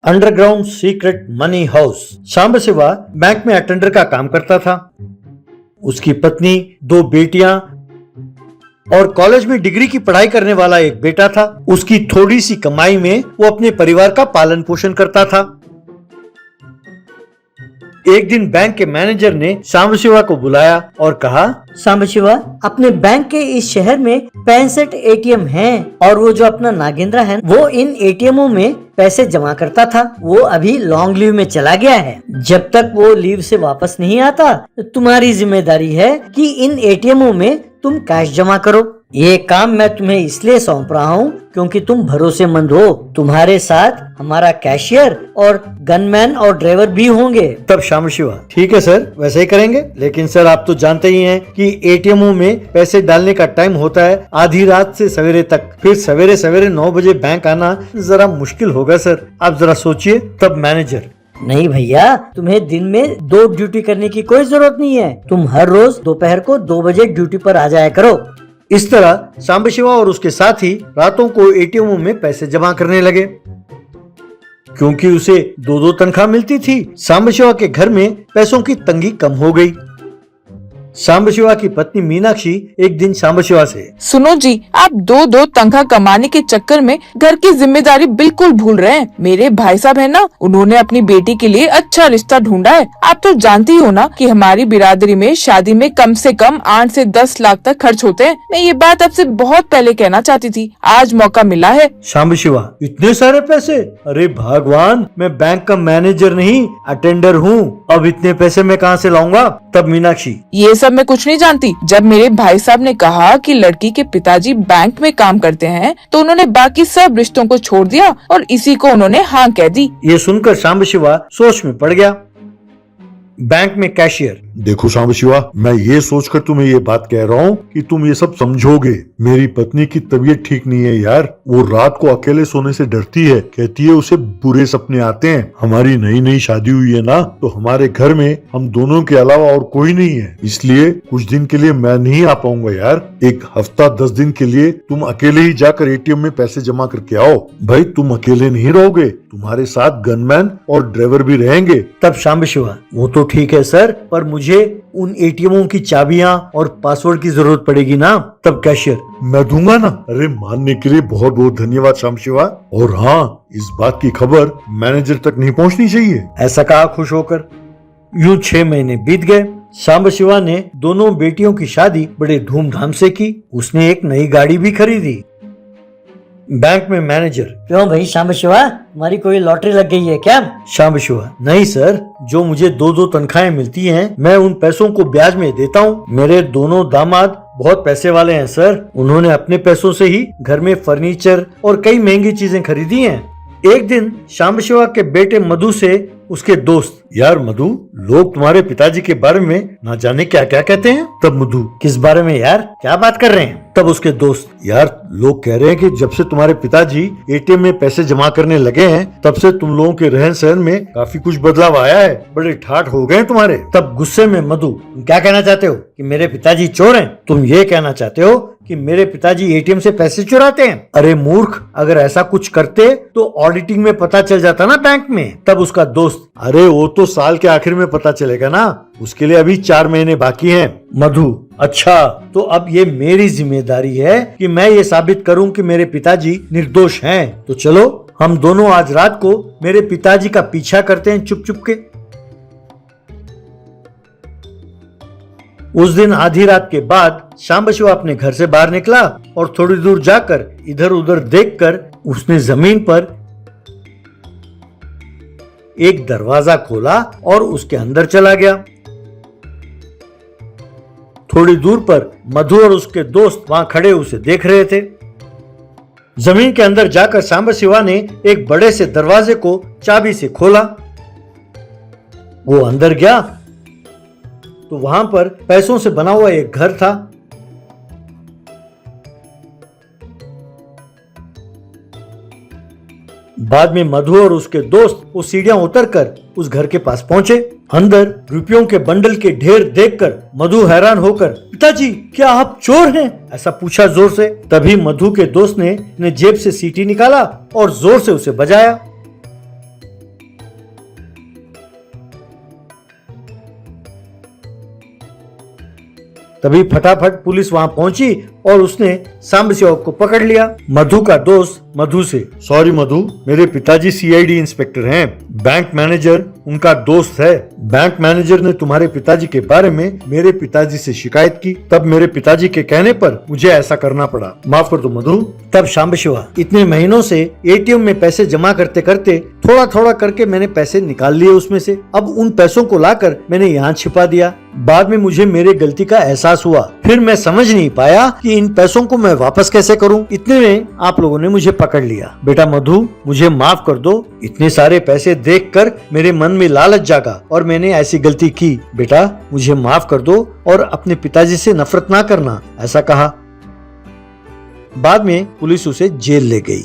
Underground secret money house. Sambashiva bank में attender का काम करता था। उसकी पत्नी, 2 बेटियां और कॉलेज में डिग्री की पढ़ाई करने वाला एक बेटा था। उसकी थोड़ी सी कमाई में वो अपने परिवार का पालन पोषण करता था। एक दिन बैंक के मैनेजर ने सांबशिवा को बुलाया और कहा, सांबशिवा, अपने बैंक के इस शहर में 65 एटीएम हैं और वो जो अपना नागेंद्र है वो इन एटीएमों में पैसे जमा करता था। वो अभी लॉन्ग लीव में चला गया है। जब तक वो लीव से वापस नहीं आता तो तुम्हारी जिम्मेदारी है कि इन एटीएमों में तुम कैश जमा करो। ये काम मैं तुम्हें इसलिए सौंप रहा हूँ क्योंकि तुम भरोसेमंद हो। तुम्हारे साथ हमारा कैशियर और गनमैन और ड्राइवर भी होंगे। तब सांबशिवा, ठीक है सर, वैसे ही करेंगे। लेकिन सर, आप तो जानते ही हैं कि एटीएमओ में पैसे डालने का टाइम होता है आधी रात से सवेरे तक। फिर सवेरे सवेरे 9 बजे बैंक आना जरा मुश्किल होगा सर, आप जरा सोचिए। तब मैनेजर, नहीं भैया, तुम्हें दिन में 2 ड्यूटी करने की कोई जरूरत नहीं है। तुम हर रोज दोपहर को 2 बजे ड्यूटी पर आ जाया करो। इस तरह सांबशिवा और उसके साथी रातों को एटीएमओ में पैसे जमा करने लगे। क्योंकि उसे 2-2 तनख्वाह मिलती थी, सांबशिवा के घर में पैसों की तंगी कम हो गई। सांबशिवा की पत्नी मीनाक्षी एक दिन सांबशिवा से, सुनो जी, आप 2-2 तनख्वाह कमाने के चक्कर में घर की जिम्मेदारी बिल्कुल भूल रहे हैं। मेरे भाई साहब है ना, उन्होंने अपनी बेटी के लिए अच्छा रिश्ता ढूंढा है। आप तो जानती हो ना कि हमारी बिरादरी में शादी में कम से कम 8 से 10 लाख तक खर्च होते हैं। मैं ये बात आपसे बहुत पहले कहना चाहती थी, आज मौका मिला है। सांबशिवा, इतने सारे पैसे? अरे भगवान, मैं बैंक का मैनेजर नहीं, अटेंडर हूँ। अब इतने पैसे मैं कहाँ से लाऊंगा? तब मीनाक्षी, ये सब मैं कुछ नहीं जानती। जब मेरे भाई साहब ने कहा कि लड़की के पिताजी बैंक में काम करते हैं तो उन्होंने बाकी सब रिश्तों को छोड़ दिया और इसी को उन्होंने हाँ कह दी। ये सुनकर सांबशिवा सोच में पड़ गया। बैंक में कैशियर, देखो सांबशिवा, मैं ये सोचकर तुम्हें ये बात कह रहा हूँ कि तुम ये सब समझोगे। मेरी पत्नी की तबीयत ठीक नहीं है यार। वो रात को अकेले सोने से डरती है, कहती है उसे बुरे सपने आते हैं। हमारी नई नई शादी हुई है ना, तो हमारे घर में हम दोनों के अलावा और कोई नहीं है। इसलिए कुछ दिन के लिए मैं नहीं आ पाऊंगा यार। 1 हफ्ता 10 दिन के लिए तुम अकेले ही जाकर एटीएम में पैसे जमा करके आओ। भाई, तुम अकेले नहीं रहोगे, तुम्हारे साथ गनमैन और ड्राइवर भी रहेंगे। तब सांबशिवा, वो तो ठीक है सर, पर मुझे उन एटीएमओ की चाबियां और पासवर्ड की जरूरत पड़ेगी ना। तब कैशियर, मैं दूंगा ना। अरे, मानने के लिए बहुत बहुत धन्यवाद सांबशिवा। और हाँ, इस बात की खबर मैनेजर तक नहीं पहुंचनी चाहिए। ऐसा कहा खुश होकर। यूं 6 महीने बीत गए। सांबशिवा ने दोनों बेटियों की शादी बड़े धूमधाम से की। उसने एक नई गाड़ी भी खरीदी। बैंक में मैनेजर, क्यों भाई सांबशिवा, तुम्हारी कोई लॉटरी लग गई है क्या? सांबशिवा, नहीं सर, जो मुझे 2-2 तनख्वाहें मिलती हैं, मैं उन पैसों को ब्याज में देता हूँ। मेरे दोनों दामाद बहुत पैसे वाले हैं सर। उन्होंने अपने पैसों से ही घर में फर्नीचर और कई महंगी चीजें खरीदी हैं। एक दिन सांबशिवा के बेटे मधु से उसके दोस्त, यार मधु, लोग तुम्हारे पिताजी के बारे में ना जाने क्या क्या कहते हैं। तब मधु, किस बारे में यार, क्या बात कर रहे हैं? तब उसके दोस्त, यार लोग कह रहे हैं कि जब से तुम्हारे पिताजी एटीएम में पैसे जमा करने लगे हैं, तब से तुम लोगों के रहन सहन में काफी कुछ बदलाव आया है। बड़े ठाठ हो गए तुम्हारे। तब गुस्से में मधु, तुम क्या कहना चाहते हो कि मेरे पिताजी चोर हैं? तुम ये कहना चाहते हो कि मेरे पिताजी एटीएम से पैसे चुराते हैं? अरे मूर्ख, अगर ऐसा कुछ करते तो ऑडिटिंग में पता चल जाता ना बैंक में। तब उसका दोस्त, अरे वो तो साल के आखिर में पता चलेगा ना, उसके लिए अभी 4 महीने बाकी हैं। मधु, अच्छा, तो अब ये मेरी जिम्मेदारी है कि मैं ये साबित करूं कि मेरे पिताजी निर्दोष हैं। तो चलो हम दोनों आज रात को मेरे पिताजी का पीछा करते हैं चुप चुप के। उस दिन आधी रात के बाद सांबशिवा अपने घर से बाहर निकला और थोड़ी दूर जाकर इधर उधर देखकर उसने जमीन पर एक दरवाजा खोला और उसके अंदर चला गया। थोड़ी दूर पर मधु और उसके दोस्त वहां खड़े उसे देख रहे थे। जमीन के अंदर जाकर सांबशिवा ने एक बड़े से दरवाजे को चाबी से खोला। वो अंदर गया तो वहां पर पैसों से बना हुआ एक घर था। बाद में मधु और उसके दोस्त वो सीढ़ियां उतरकर उस घर के पास पहुंचे। अंदर रुपयों के बंडल के ढेर देखकर मधु हैरान होकर, पिताजी क्या आप चोर हैं? ऐसा पूछा जोर से। तभी मधु के दोस्त ने अपने जेब से सीटी निकाला और जोर से उसे बजाया। तभी फटाफट पुलिस वहाँ पहुंची और उसने सांब सेवक को पकड़ लिया। मधु का दोस्त मधु से, सॉरी मधु, मेरे पिताजी सीआईडी इंस्पेक्टर हैं, बैंक मैनेजर उनका दोस्त है। बैंक मैनेजर ने तुम्हारे पिताजी के बारे में मेरे पिताजी से शिकायत की, तब मेरे पिताजी के कहने पर मुझे ऐसा करना पड़ा, माफ कर दो मधु। तब शांब शिवा, इतने महीनों से एटीएम में पैसे जमा करते करते थोड़ा थोड़ा करके मैंने पैसे निकाल लिए उसमें से। अब उन पैसों को लाकर मैंने यहाँ छिपा दिया। बाद में मुझे मेरे गलती का एहसास हुआ, फिर मैं समझ नहीं पाया कि इन पैसों को मैं वापस कैसे करूं। इतने में आप लोगों ने मुझे पकड़ लिया। बेटा मधु, मुझे माफ कर दो, इतने सारे पैसे देखकर मेरे मन में लालच जागा और मैंने ऐसी गलती की। बेटा मुझे माफ कर दो और अपने पिताजी से नफरत ना करना, ऐसा कहा। बाद में पुलिस उसे जेल ले गई।